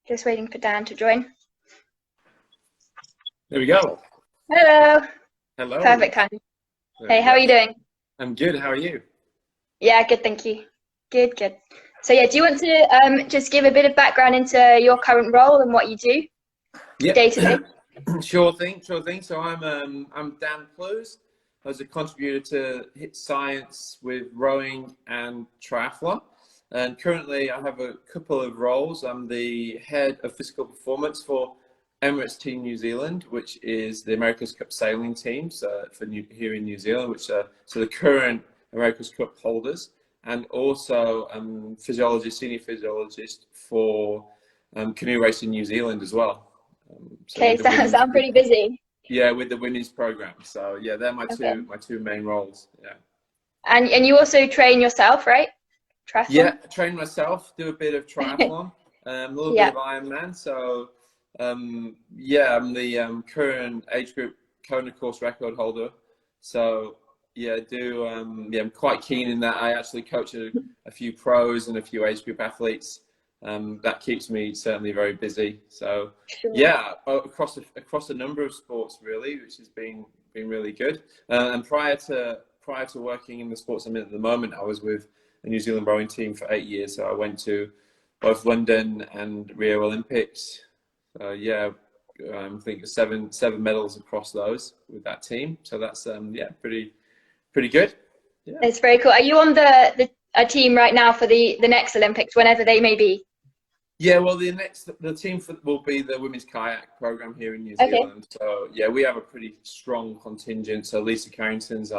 Just waiting for Dan to join. There we go. Hello. Hello. Perfect time. There Hey, we how go. are you doing? I'm good. How are you? Yeah, good, thank you. Good. So yeah, do you want to just give a bit of background into your current role and what you do day to day? Sure thing. So I'm Dan Plews. I was a contributor to HIIT Science with rowing and triathlon. And currently I have a couple of roles. I'm the head of physical performance for Emirates Team New Zealand, which is the America's Cup sailing teams here in New Zealand, which are so the current America's Cup holders, and also senior physiologist for canoe racing New Zealand as well. Okay, sound pretty busy. Yeah, with the women's program. So yeah, they're my Okay. two main roles. Yeah. And you also train yourself, right? Triathlon? Yeah, train myself, do a bit of triathlon, a little bit of Ironman. So yeah, I'm the current age group Kona course record holder. So yeah, I'm quite keen in that. I actually coach a few pros and a few age group athletes. That keeps me certainly very busy. So Sure. yeah, across a number of sports really, which has been really good. And prior to working in the sports I'm in at the moment, I was with a New Zealand rowing team for 8 years. So I went to both London and Rio Olympics. Yeah, I think seven medals across those with that team. So that's yeah, pretty good. Yeah. It's very cool. Are you on a team right now for the next Olympics, whenever they may be? Yeah, well, the team will be the women's kayak program here in New Zealand. So yeah, we have a pretty strong contingent. So Lisa Carrington's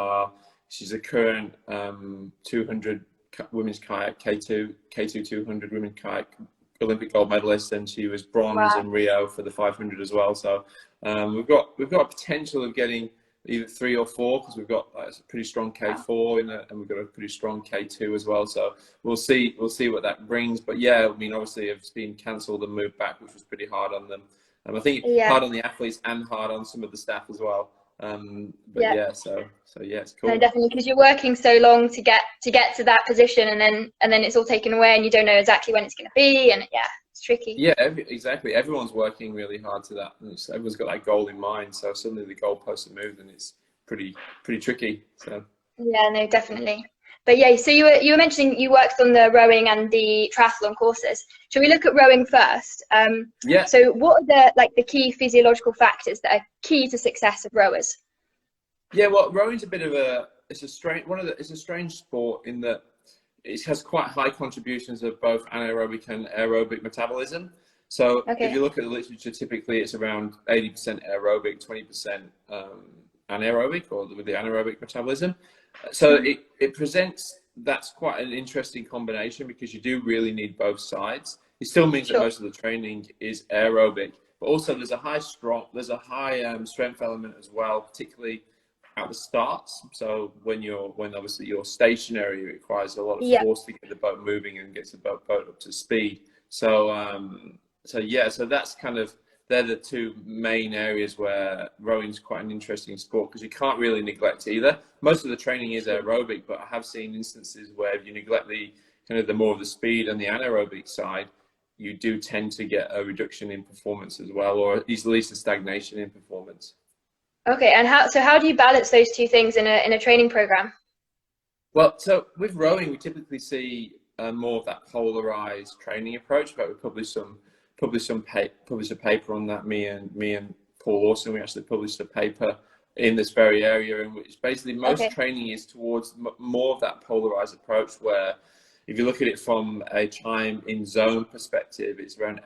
she's a current 200 women's kayak K2 200 women's kayak Olympic gold medalist, and she was bronze in Rio for the 500 as well. So we've got a potential of getting either 3 or 4, because we've got a pretty strong K4 in it, and we've got a pretty strong K2 as well. So we'll see what that brings. But yeah, I mean, obviously it's been cancelled and moved back, which was pretty hard on them. I think hard on the athletes and hard on some of the staff as well. But yeah, so yeah, it's cool. No, definitely, because you're working so long to get to that position, and then it's all taken away, and you don't know exactly when it's going to be, and yeah, it's tricky. Yeah, exactly. Everyone's working really hard to that, and everyone's got that goal in mind. So suddenly the goalposts are moved, and it's pretty tricky. So yeah, no, definitely. But yeah, so you were mentioning you worked on the rowing and the triathlon courses. Shall we look at rowing first? Yeah. So what are the key physiological factors that are key to success of rowers? Yeah, well, rowing's a bit of it's a strange sport in that it has quite high contributions of both anaerobic and aerobic metabolism. So if you look at the literature, typically it's around 80% aerobic, 20% anaerobic, or with the anaerobic metabolism. So it presents, that's quite an interesting combination, because you do really need both sides. It still means that most of the training is aerobic, but also there's a high strength element as well, particularly at the starts. So when obviously you're stationary, it requires a lot of force to get the boat moving and get the boat up to speed. So so that's kind of, they're the two main areas where rowing's quite an interesting sport, because you can't really neglect either. Most of the training is aerobic, but I have seen instances where if you neglect the more of the speed and the anaerobic side, you do tend to get a reduction in performance as well, or at least a stagnation in performance. Okay, and how do you balance those two things in a training program? Well, so with rowing, we typically see more of that polarized training approach, but we published a paper on that. Me and Paul Lawson, we actually published a paper in this very area, in which basically most training is towards more of that polarized approach, where if you look at it from a time in zone perspective, it's around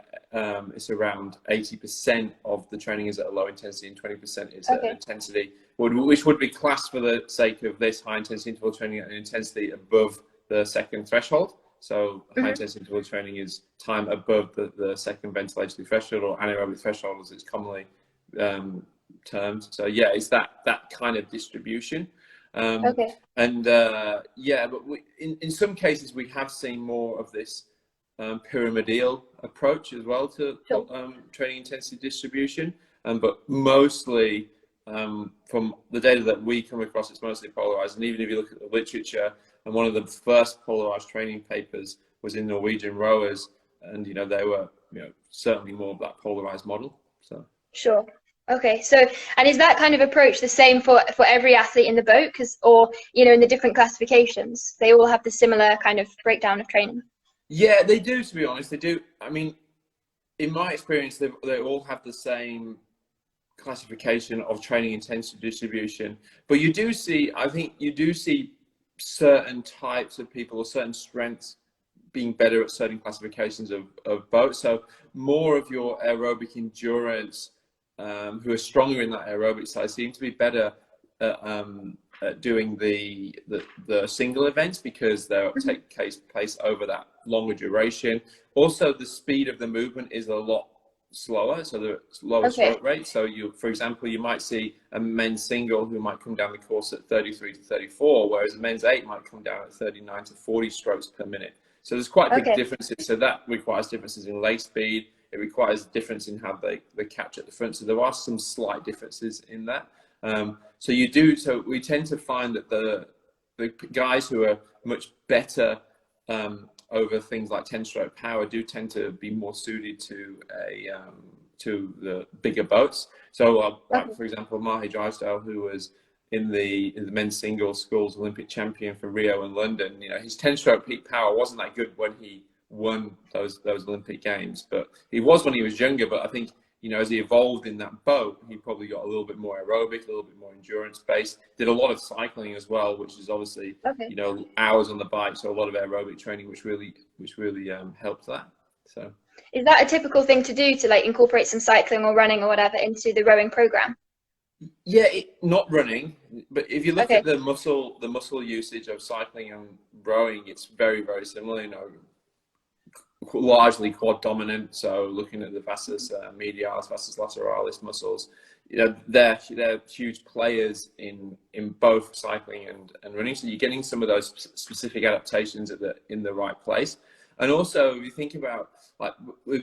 80% of the training is at a low intensity and 20% is at an intensity, which would be classed, for the sake of this, high intensity interval training at an intensity above the second threshold. So high intensity interval training is time above the second ventilatory threshold, or anaerobic threshold as it's commonly termed. So yeah, it's that kind of distribution. And yeah, but in some cases we have seen more of this pyramidal approach as well to training intensity distribution, but mostly from the data that we come across, it's mostly polarized. And even if you look at the literature, and one of the first polarized training papers was in Norwegian rowers, and they were certainly more of that polarized model. So sure. Okay, so and is that kind of approach the same for every athlete in the boat? Or in the different classifications, they all have the similar kind of breakdown of training? Yeah, they do. To be honest, they do. I mean, in my experience, they all have the same classification of training intensity distribution. But I think you do see certain types of people or certain strengths being better at certain classifications of boats. So more of your aerobic endurance, who are stronger in that aerobic side, seem to be better at doing the single events because they'll take place over that longer duration. Also, the speed of the movement is a lot slower, so there's lower stroke rate. So for example, you might see a men's single who might come down the course at 33 to 34, whereas a men's 8 might come down at 39 to 40 strokes per minute. So there's quite big differences. So that requires differences in leg speed. It requires a difference in how they catch at the front. So there are some slight differences in that. So we tend to find that the guys who are much better over things like 10-stroke power do tend to be more suited to the bigger boats. So like, for example, Mahe Drysdale, who was in the men's singles schools Olympic champion for Rio and London, his 10-stroke peak power wasn't that good when he won those Olympic games, but he was when he was younger. But I think as he evolved in that boat, he probably got a little bit more aerobic, a little bit more endurance based. Did a lot of cycling as well, which is obviously hours on the bike, so a lot of aerobic training, which really helped that. So is that a typical thing to do, to like incorporate some cycling or running or whatever into the rowing program? Yeah, not running, but if you look at the muscle usage of cycling and rowing, it's very, very similar. Largely quad dominant. So looking at the vastus medialis, vastus lateralis muscles, they're huge players in both cycling and running. So you're getting some of those specific adaptations in the right place. And also, if you think about, like,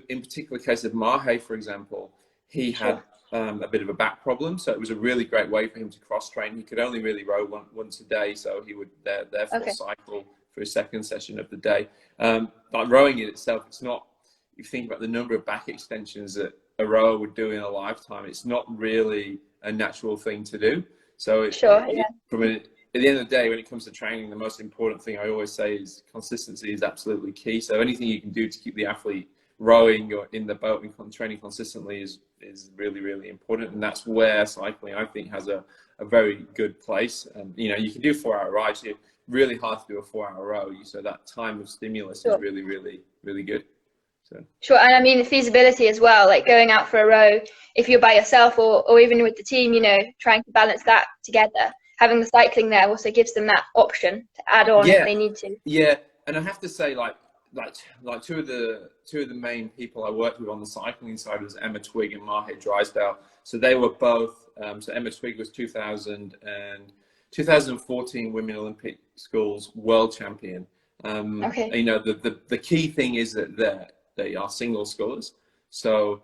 in particular case of Mahe, for example, he had a bit of a back problem, so it was a really great way for him to cross train. He could only really row once a day, so he would therefore cycle for his second session of the day. Like rowing in itself, it's not, if you think about the number of back extensions that a rower would do in a lifetime, it's not really a natural thing to do. So at the end of the day, when it comes to training, the most important thing I always say is consistency is absolutely key. So anything you can do to keep the athlete rowing or in the boat and training consistently is really, really important. And that's where cycling, I think, has a very good place. You can do 4-hour rides. It's really hard to do a 4-hour row. So that time of stimulus is really, really, really good. So. Sure, and I mean the feasibility as well, like going out for a row, if you're by yourself or even with the team, trying to balance that together. Having the cycling there also gives them that option to add on if they need to. Yeah, and I have to say, like two of the main people I worked with on the cycling side was Emma Twigg and Mahe Drysdale. So they were both. So Emma Twigg was 2014 Women Olympic Schools world champion. The key thing is that they are single scullers, so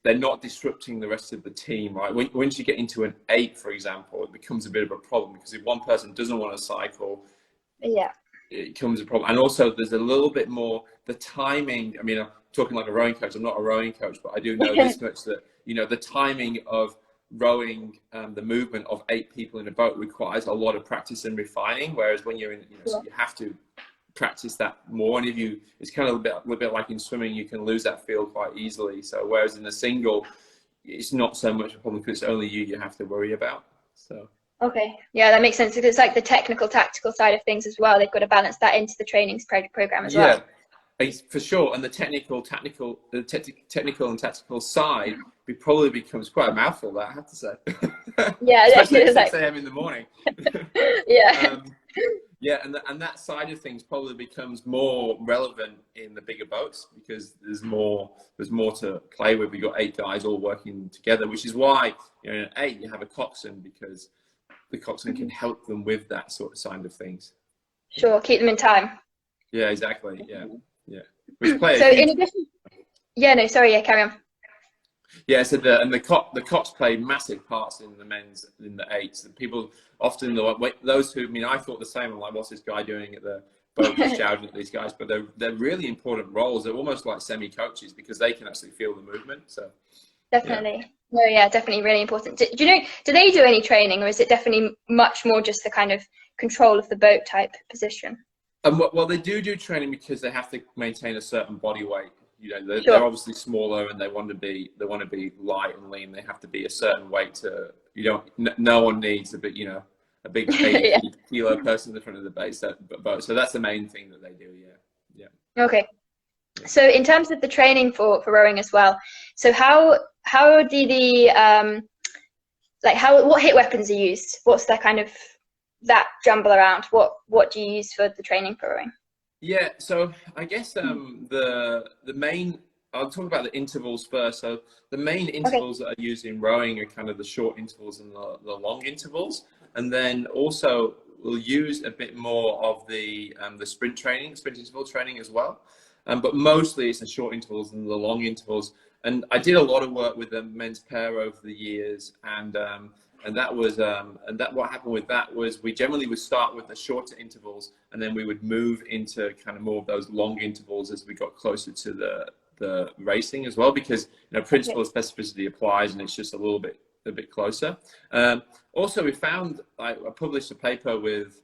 they're not disrupting the rest of the team, right? Once you get into an 8, for example, it becomes a bit of a problem, because if one person doesn't want to cycle, it becomes a problem. And also there's a little bit more, the timing, I mean, I'm talking like a rowing coach, I'm not a rowing coach, but I do know this much, that, the timing of rowing, the movement of 8 people in a boat requires a lot of practice and refining, whereas when you're in, so you have to practice that more. And it's kind of a little bit like in swimming, you can lose that feel quite easily. So whereas in a single, it's not so much a problem, because it's only you have to worry about. So that makes sense. It's like the technical, tactical side of things as well. They've got to balance that into the training program as well. Yeah, for sure. And the technical and tactical side probably becomes quite a mouthful, that I have to say. Yeah, especially at 6 a.m. in the morning. And that side of things probably becomes more relevant in the bigger boats, because there's more to play with. We've got 8 guys all working together, which is why in an 8 you have a coxswain, because the coxswain can help them with that sort of side of things. Sure, keep them in time. Yeah, exactly. Yeah. Which players? So in addition, carry on. Yeah, so the cops play massive parts in the men's in the eights. And people often those who, I mean, I thought the same. I'm like, what's this guy doing at the boat just shouting at these guys? But they're really important roles. They're almost like semi coaches because they can actually feel the movement. So Definitely. Yeah. No, yeah, definitely really important. Do you know, do they do any training, or is it definitely much more just the kind of control of the boat type position? Well, they do training because they have to maintain a certain body weight. You know, they're, Sure. they're obviously smaller and they want to be light and lean. They have to be a certain weight to, no one needs a big 80 Yeah. kilo person in the front of the boat. So that's the main thing that they do. Yeah. Okay. So in terms of the training for rowing as well, so how do the what HIIT weapons are used? What's that kind of that jumble around? What do you use for the training for rowing? Yeah, so I guess the main, I'll talk about the intervals first. So the main intervals that are used in rowing are kind of the short intervals and the long intervals, and then also we'll use a bit more of the sprint interval training as well. But mostly it's the short intervals and the long intervals. And I did a lot of work with the men's pair over the years, and that was what happened with that was we generally would start with the shorter intervals, and then we would move into kind of more of those long intervals as we got closer to the racing as well, because principle of specificity applies, and it's just a bit closer. Also, we found I published a paper with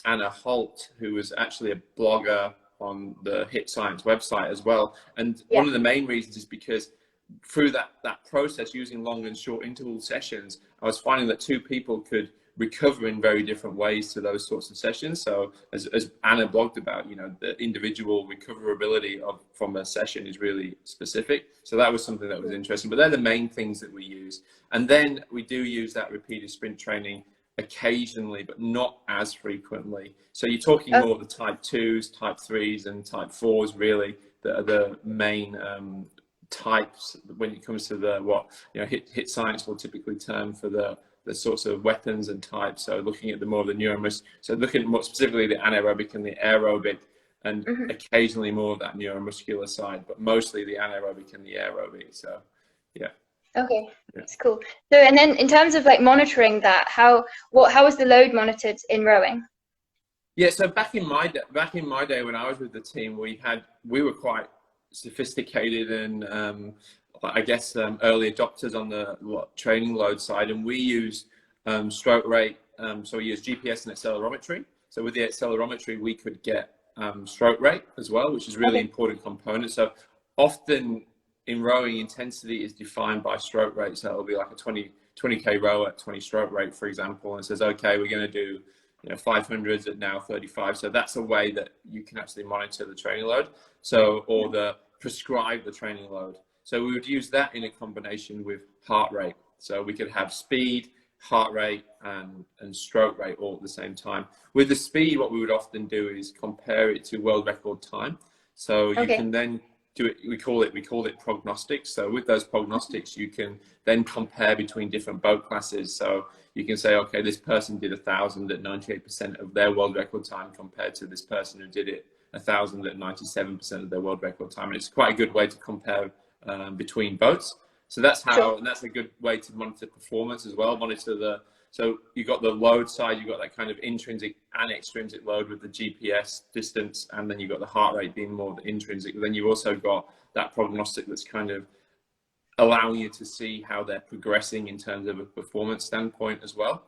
Anna Holt, who was actually a blogger on the HIIT Science website as well. And one of the main reasons is because through that process, using long and short interval sessions, I was finding that two people could recover in very different ways to those sorts of sessions. So as Anna blogged about, the individual recoverability from a session is really specific. So that was something that was interesting, but they're the main things that we use. And then we do use that repeated sprint training occasionally, but not as frequently. So you're talking more of the type 2s, type 3s, and type 4s really that are the main types when it comes to HIIT Science will typically term for the sorts of weapons and types. So looking at more of the neuromuscular, so looking at more specifically the anaerobic and the aerobic, and occasionally more of that neuromuscular side, but mostly the anaerobic and the aerobic. So yeah. Okay, that's cool. So, and then in terms of monitoring that, how was the load monitored in rowing? Yeah, so back in my day when I was with the team, we were quite sophisticated and I guess early adopters on the training load side, and we use stroke rate. So we use GPS and accelerometry. So with the accelerometry, we could get stroke rate as well, which is a really important component. So often in rowing, intensity is defined by stroke rate. So it'll be like a 20k row at 20 stroke rate, for example, and it says, okay, we're going to do 500s at now 35. So that's a way that you can actually monitor the training load. So, or prescribe the training load. So we would use that in a combination with heart rate. So we could have speed, heart rate, and stroke rate all at the same time. With the speed, what we would often do is compare it to world record time. So you can then do it. We call it prognostics. So with those prognostics, you can then compare between different boat classes. So you can say, okay, this person did 1,000 at 98% of their world record time compared to this person who did it 1,000 at 97% of their world record time. And it's quite a good way to compare between boats. So that's how, and that's a good way to monitor performance as well. So you've got the load side, you've got that kind of intrinsic and extrinsic load with the GPS distance, and then you've got the heart rate being more the intrinsic. But then you've also got that prognostic that's kind of allowing you to see how they're progressing in terms of a performance standpoint as well.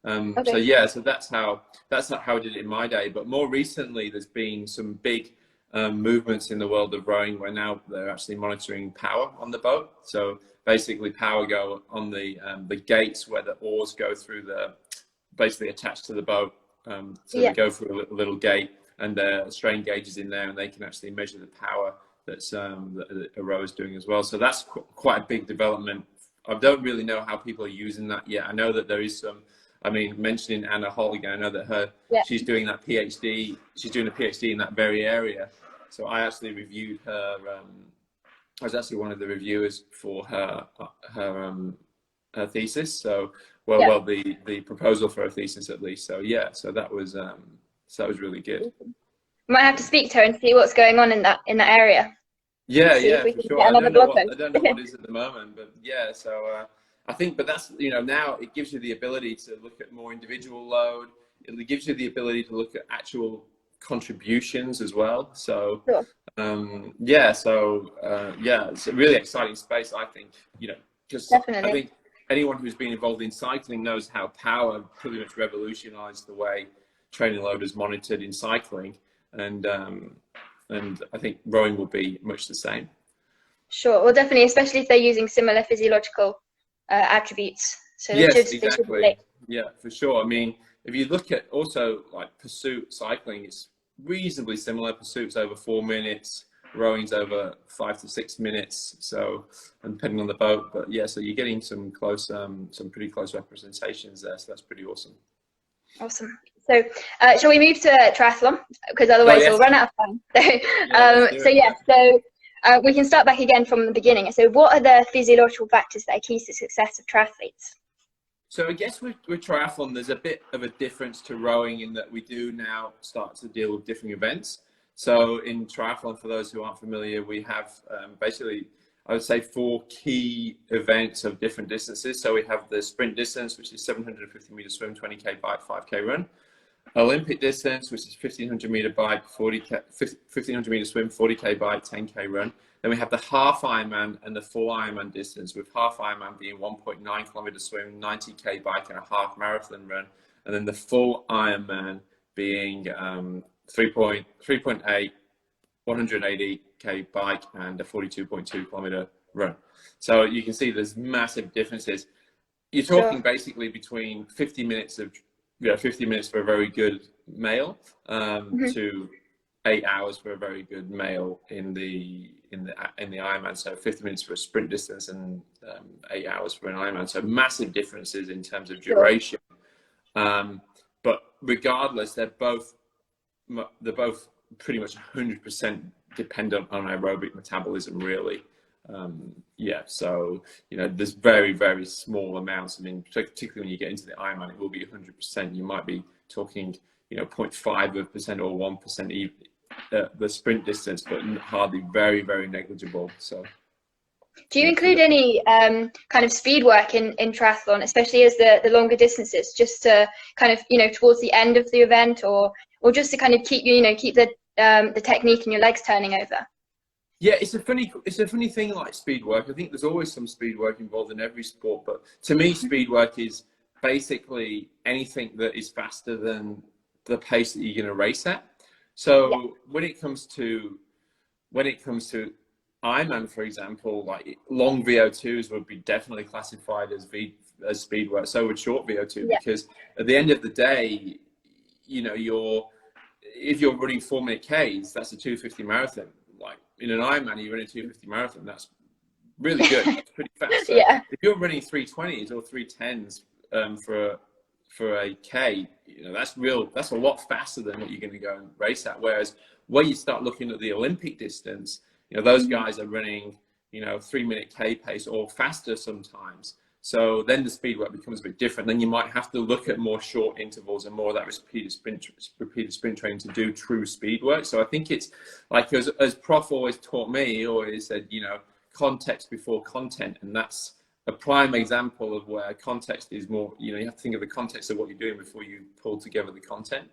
So yeah, so that's how I did it in my day. But more recently, there's been some big movements in the world of rowing where now they're actually monitoring power on the boat. So basically power go on the gates where the oars go through basically attached to the boat. So they go through a little gate, and the strain gauge is in there, and they can actually measure the power that's that a rower's doing as well. So that's quite a big development. I don't really know how people are using that yet. I know that there is some. I mean, mentioning Anna Holt again, I know that she's doing that PhD. She's doing a PhD in that very area. So I actually reviewed her. I was actually one of the reviewers for her thesis. So the proposal for her thesis at least. So yeah, so that was really good. Might have to speak to her and see what's going on in that area. Yeah, see if yeah, we for can sure. get another blog post. I don't know what it is at the moment, but yeah. So I think, but that's, you know, now it gives you the ability to look at more individual load. It gives you the ability to look at actual contributions as well. So Sure. yeah, so yeah, it's a really exciting space, I think. You know, because I Definitely. think anyone who's been involved in cycling knows how power pretty much revolutionized the way training load is monitored in cycling, and I think rowing will be much the same. Sure. Well, definitely, especially if they're using similar physiological attributes. So Yes, they should exactly. relate. Yeah, for sure. I mean, if you look at also like pursuit cycling, it's reasonably similar. Pursuit's over 4 minutes, rowing's over 5 to 6 minutes. So, and depending on the boat, but yeah, so you're getting some close, some pretty close representations there. So that's pretty awesome. Awesome. So, shall we move to triathlon? Because Oh, otherwise we'll yes. run out of time. Yeah, let's do it. So we can start back again from the beginning. So, what are the physiological factors that are keys to success of triathletes? So I guess with triathlon, there's a bit of a difference to rowing in that we do now start to deal with different events. So in triathlon, for those who aren't familiar, we have basically, I would say, 4 key events of different distances. So we have the sprint distance, which is 750 meter swim, 20K bike, 5K run. Olympic distance, which is 1500 meter bike, 1500 meter swim, 40K bike, 10K run. Then we have the half Ironman and the full Ironman distance, with half Ironman being 1.9 kilometer swim, 90K bike, and a half marathon run. And then the full Ironman being 3.8, 180K bike, and a 42.2 kilometer run. So you can see there's massive differences. You're talking basically between 50 minutes of 50 minutes for a very good male to 8 hours for a very good male in the Ironman. So 50 minutes for a sprint distance and 8 hours for an Ironman. So massive differences in terms of duration. But regardless, they're both pretty much 100% dependent on aerobic metabolism, really. Yeah, so you know, there's very, very small amounts. I mean, particularly when you get into the Ironman, it will be 100%. You might be talking, you know, 0.5% or 1% the sprint distance, but hardly, very, very negligible. So do you include any kind of speed work in triathlon, especially as the longer distances, just to kind of, you know, towards the end of the event, or just to kind of keep the technique and your legs turning over? Yeah, it's a funny thing, like speed work. I think there's always some speed work involved in every sport, but to me, speed work is basically anything that is faster than the pace that you're going to race at. So when it comes to Ironman, for example, like long VO2s would be definitely classified as speed work. So would short VO2, because at the end of the day, you know, if you're running 4-minute Ks, that's a 250 marathon. Like in an Ironman, you run a 250 marathon. That's really good. That's pretty fast. So if you're running 320s or 310s for a K, you know, that's a lot faster than what you're going to go and race at. Whereas when you start looking at the Olympic distance, you know, those guys are running, you know, 3-minute K pace or faster sometimes. So then the speed work becomes a bit different. Then you might have to look at more short intervals and more of that repeated sprint training to do true speed work. So I think it's like, as Prof always taught me, he always said, you know, context before content. And that's a prime example of where context is more, you know, you have to think of the context of what you're doing before you pull together the content.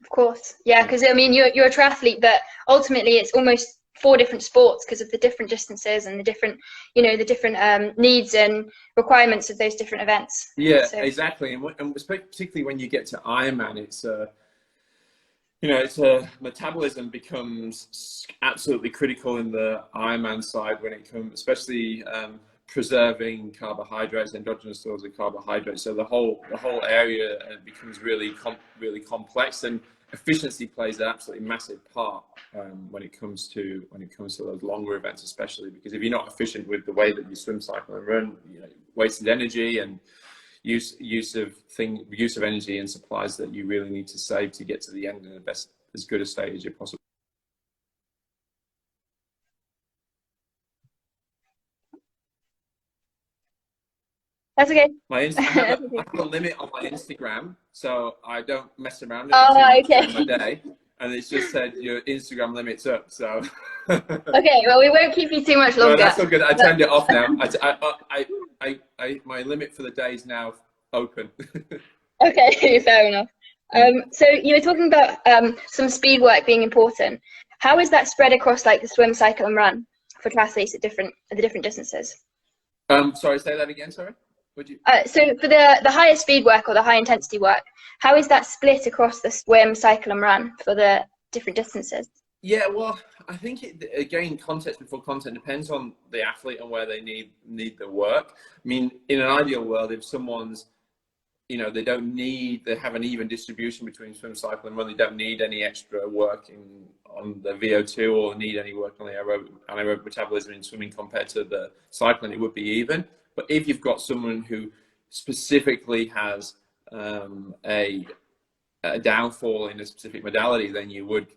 Of course. Yeah, because I mean, you're a triathlete, but ultimately it's almost 4 different sports because of the different distances and the different, you know, the different needs and requirements of those different events. Yeah, so. Exactly. And particularly when you get to Ironman, it's you know, metabolism becomes absolutely critical in the Ironman side when it comes, especially preserving carbohydrates, endogenous stores of carbohydrates. So the whole area becomes really complex, and efficiency plays an absolutely massive part when it comes to those longer events, especially because if you're not efficient with the way that you swim, cycle, and run, you know, wasted energy and use of energy and supplies that you really need to save to get to the end in as good a state as you possibly. That's okay. I have a limit on my Instagram, so I don't mess around in my day. and it's just said your Instagram limit's up. So okay, well, we won't keep you too much longer. No, that's all good. I turned it off now. My limit for the day is now open. Okay, fair enough. So you were talking about some speed work being important. How is that spread across like the swim, cycle, and run for triathletes at the different distances? Sorry, say that again. Sorry. Would you? So for the higher speed work or the high intensity work, how is that split across the swim, cycle, and run for the different distances? Yeah, well, I think again, context before content depends on the athlete and where they need the work. I mean, in an ideal world, if someone's, they have an even distribution between swim, cycle, and run, they don't need any extra work on the VO2 or need any work on the anaerobic metabolism in swimming compared to the cycling, it would be even. But if you've got someone who specifically has a downfall in a specific modality, then you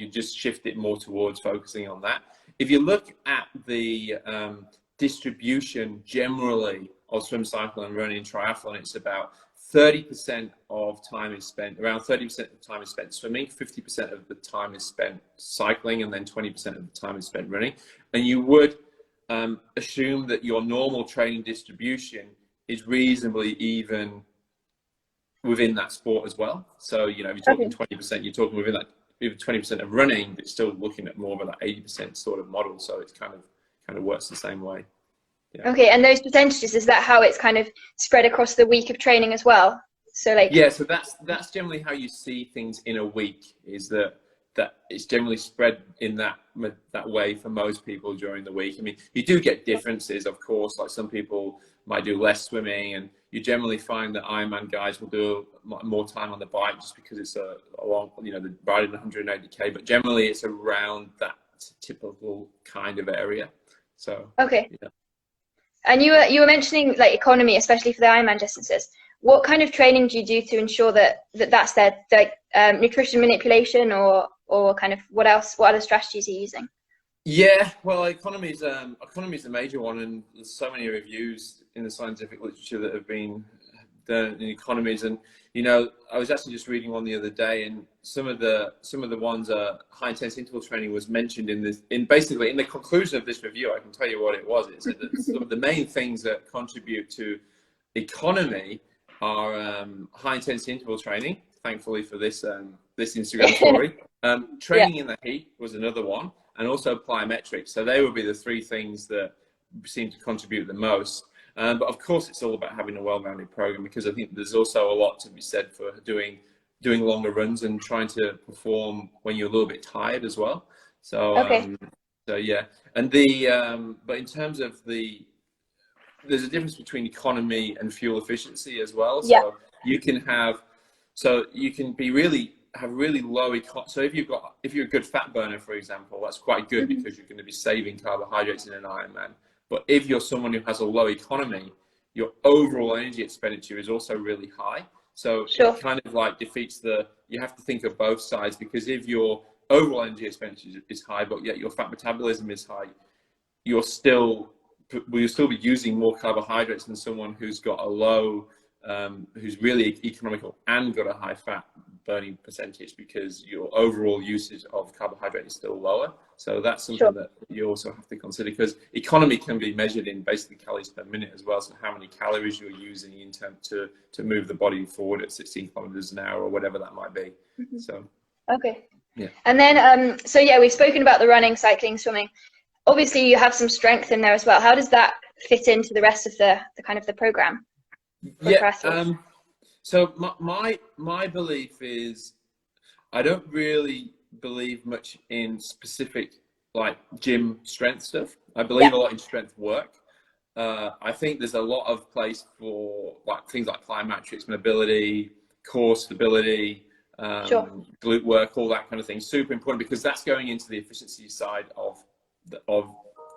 just shift it more towards focusing on that. If you look at the distribution generally of swim, cycle, and running in triathlon, it's about 30% of time is spent, around 30% of the time is spent swimming, 50% of the time is spent cycling, and then 20% of the time is spent running. And you would assume that your normal training distribution is reasonably even within that sport as well. So, if you're talking 20%, you're talking within that, even 20% of running, but still looking at more of an 80% sort of model. So it's kind of works the same way. Yeah. Okay, and those percentages, is that how it's kind of spread across the week of training as well? So so that's generally how you see things in a week, is that it's generally spread in that way for most people during the week. I mean, you do get differences, of course, like some people might do less swimming, and you generally find that Ironman guys will do more time on the bike just because it's a long, the riding 180k, but generally it's around that typical kind of area. So okay. Yeah. And you were mentioning like economy, especially for the Ironman distances. What kind of training do you do to ensure that's their nutrition manipulation or kind of what other strategies are you using? Yeah, well, economy is a major one, and there's so many reviews in the scientific literature that have been done in economies. And I was actually just reading one the other day, and some of the ones high intensity interval training was mentioned basically in the conclusion of this review. I can tell you what it was. It said that some of the main things that contribute to economy are high intensity interval training. Thankfully for this Instagram story, training in the heat was another one, and also plyometrics. So they would be the three things that seem to contribute the most. But of course, it's all about having a well-rounded program, because I think there's also a lot to be said for doing longer runs and trying to perform when you're a little bit tired as well. So, so yeah. And but in terms of there's a difference between economy and fuel efficiency as well. So you can have really low so if you're a good fat burner, for example, that's quite good because you're going to be saving carbohydrates in an Ironman. But if you're someone who has a low economy, your overall energy expenditure is also really high. So it kind of like defeats you have to think of both sides, because if your overall energy expenditure is high, but yet your fat metabolism is high, you'll still be using more carbohydrates than someone who's got a low, who's really economical and got a high fat burning percentage, because your overall usage of carbohydrate is still lower. So that's something that you also have to consider, because economy can be measured in basically calories per minute as well. So how many calories you're using in terms to move the body forward at 16 kilometers an hour or whatever that might be. So yeah. And then we've spoken about the running, cycling, swimming. Obviously you have some strength in there as well. How does that fit into the rest of the kind of the program? So my belief is, I don't really believe much in specific like gym strength stuff. I believe a lot in strength work. I think there's a lot of place for like things like plyometrics, mobility, core stability, glute work, all that kind of thing. Super important, because that's going into the efficiency side of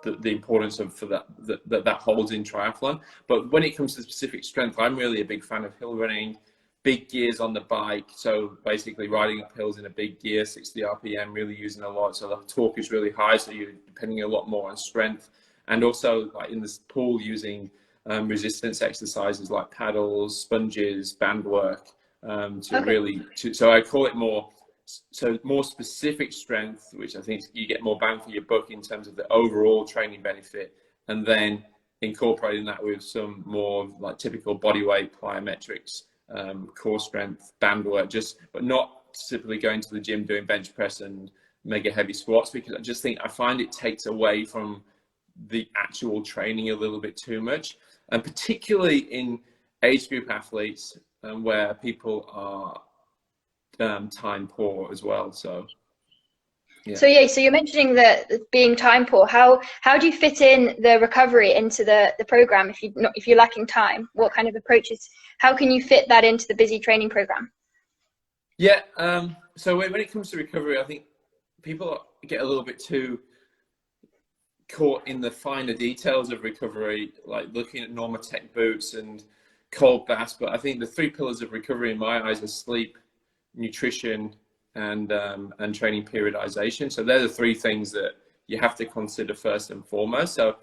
the importance of that holds in triathlon. But when it comes to specific strength, I'm really a big fan of hill running, big gears on the bike. So basically riding up hills in a big gear, 60 RPM, really using a lot. So the torque is really high. So you're depending a lot more on strength. And also like in this pool, using resistance exercises like paddles, sponges, band work, so I call it more so more specific strength, which I think you get more bang for your buck in terms of the overall training benefit, and then incorporating that with some more like typical body weight, plyometrics, core strength, band work, but not simply going to the gym doing bench press and mega heavy squats, because I find it takes away from the actual training a little bit too much, and particularly in age group athletes where people are time poor as well. So so you're mentioning that being time poor. How do you fit in the recovery into the program if you're lacking time? What kind of approaches? How can you fit that into the busy training program? So when it comes to recovery, I think people get a little bit too caught in the finer details of recovery, like looking at Normatec boots and cold baths. But I think the 3 pillars of recovery in my eyes are sleep, nutrition, and training periodization. So they're the 3 things that you have to consider first and foremost. So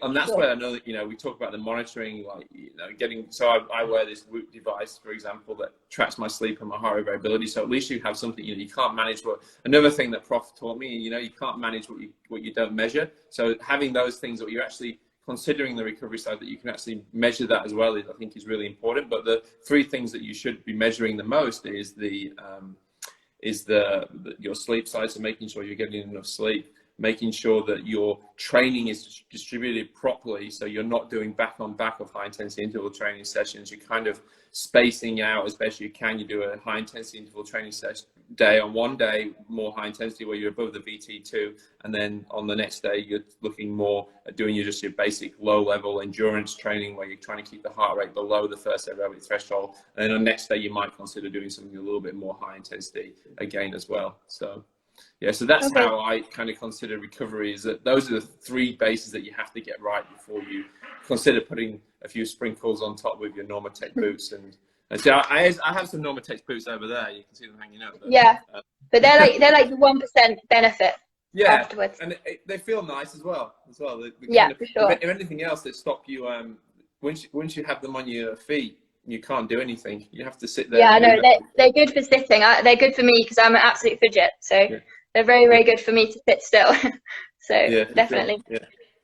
and that's where I know that, we talk about the monitoring, like, I wear this Whoop device, for example, that tracks my sleep and my heart rate variability. So at least you have something, you can't manage another thing that Prof taught me, you can't manage what you don't measure. So having those things that you're actually considering the recovery side, that you can actually measure that as well, I think is really important. But the 3 things that you should be measuring the most is your sleep side, so making sure you're getting enough sleep, making sure that your training is distributed properly, so you're not doing back on back of high intensity interval training sessions. You're kind of spacing out as best you can. You do a high intensity interval training session day on one day, more high intensity where you're above the VT2, and then on the next day you're looking more at doing your basic low level endurance training where you're trying to keep the heart rate below the first aerobic threshold, and then on the next day you might consider doing something a little bit more high intensity again as well. So so that's how I kind of consider recovery, is that those are the 3 bases that you have to get right before you consider putting a few sprinkles on top with your Normatec boots. And so I have some Normatec boots over there. You can see them hanging out. But they're like the 1% benefit afterwards. And they feel nice as well. For sure. If anything else, they stop you. Once you have them on your feet, you can't do anything. You have to sit there. Yeah, no, they're good for sitting. They're good for me because I'm an absolute fidget. So they're very, very good for me to sit still. So definitely. Sure.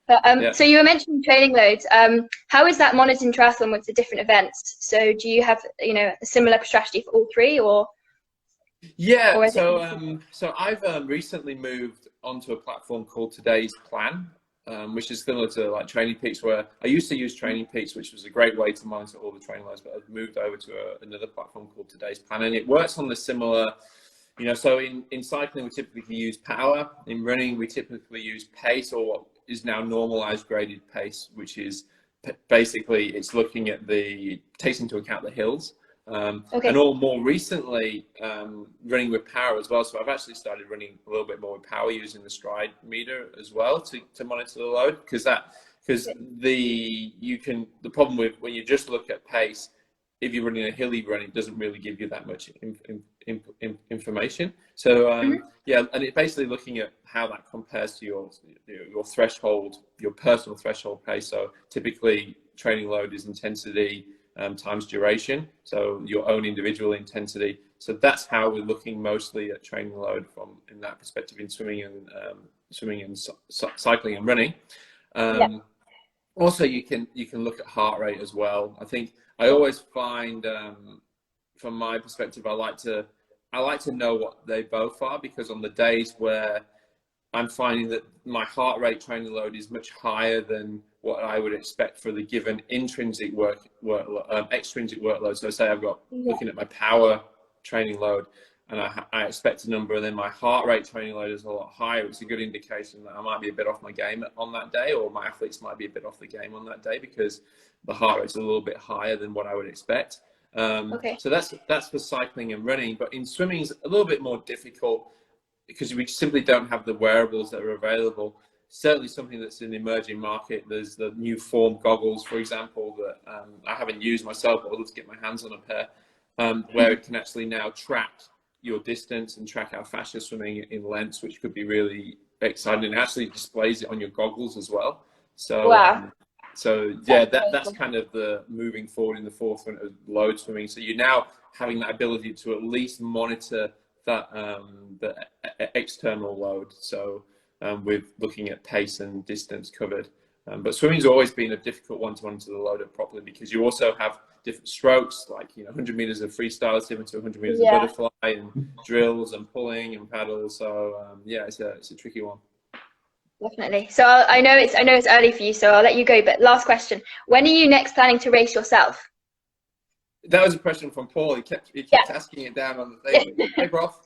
But so you were mentioning training loads. How is that monitored in triathlon with the different events? So do you have a similar strategy for all 3, or? So I've recently moved onto a platform called Today's Plan, which is similar to like Training Peaks, where I used to use Training Peaks, which was a great way to monitor all the training loads, but I've moved over to another platform called Today's Plan, and it works on the similar, so in cycling we typically use power, in running we typically use pace, or what is now normalized graded pace, which is basically it's looking at takes into account the hills. And all more recently running with power as well. So I've actually started running a little bit more with power, using the stride meter as well to monitor the load, because the problem with when you just look at pace, if you're running a hilly run, it doesn't really give you that much information. So and it's basically looking at how that compares to your threshold, your personal threshold pace. So typically training load is intensity times duration, so your own individual intensity. So that's how we're looking mostly at training load in that perspective in swimming and cycling and running. Also, you can look at heart rate as well. I think I always find, from my perspective, I like to know what they both are, because on the days where I'm finding that my heart rate training load is much higher than what I would expect for the given intrinsic extrinsic workload. So say I've got looking at my power training load, and I expect a number, and then my heart rate training load is a lot higher. It's a good indication that I might be a bit off my game on that day, or my athletes might be a bit off the game on that day, because the heart rate's a little bit higher than what I would expect. So that's for cycling and running. But in swimming is a little bit more difficult, because we simply don't have the wearables that are available. Certainly something that's in the emerging market. There's the new form goggles, for example, that I haven't used myself, but I'd love to get my hands on a pair, where it can actually now track your distance and track how fast you're swimming in lengths, which could be really exciting. And it actually displays it on your goggles as well. So, that's kind of the moving forward in the forefront of load swimming. So you're now having that ability to at least monitor the external load. So with looking at pace and distance covered. But swimming's always been a difficult one to monitor the load up properly, because you also have different strokes, like 100 meters of freestyle is different to 100 meters of butterfly, and drills and pulling and paddles. So yeah, it's a tricky one. Definitely. So I know it's early for you, so I'll let you go. But last question: when are you next planning to race yourself? That was a question from Paul. He kept asking it down on the thing. Hey, Prof.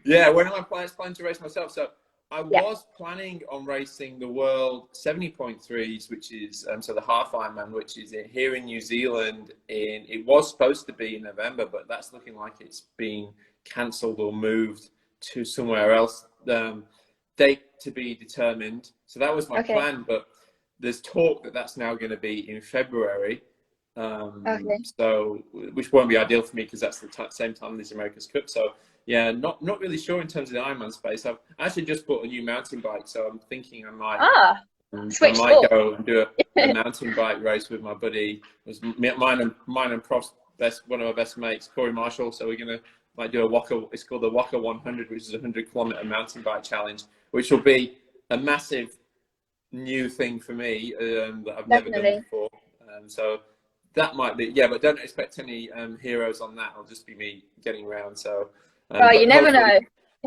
Yeah, when am I planning to race myself? So I was planning on racing the World 70.3s, which is so the half Ironman, which is here in New Zealand. It was supposed to be in November, but that's looking like it's been cancelled or moved to somewhere else. Date to be determined. So that was my plan, but there's talk that that's now going to be in February. So which won't be ideal for me, because that's the same time as the America's Cup. So yeah, not really sure in terms of the Ironman space. I've actually just bought a new mountain bike, so I'm thinking I might go and do a mountain bike race with my buddy. It was mine and Prof's one of our best mates, Corey Marshall. So we're gonna do a Waka. It's called the Waka 100, which is a 100-kilometer mountain bike challenge, which will be a massive new thing for me that I've never done before. So that might be, but don't expect any heroes on that. It'll just be me getting around. So you never know.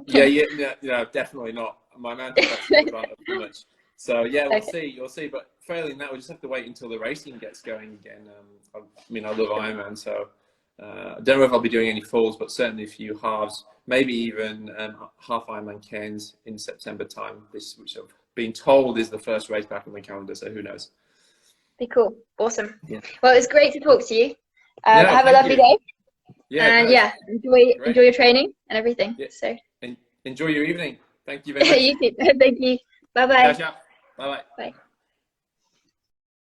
yeah, definitely not. My mountain bike's not up too much. So yeah, we'll see. But failing that, we'll just have to wait until the racing gets going again. I love Ironman, so I don't know if I'll be doing any fulls, but certainly a few halves, maybe even half Ironman Cairns in September time. Which I've been told is the first race back on the calendar. So who knows? Be cool. Awesome. Yeah. Well, it's great to talk to you. Have a lovely day. Yeah. And enjoy your training and everything. Yeah. So enjoy your evening. Thank you very much. You too. Thank you. Bye-bye. Bye. Bye.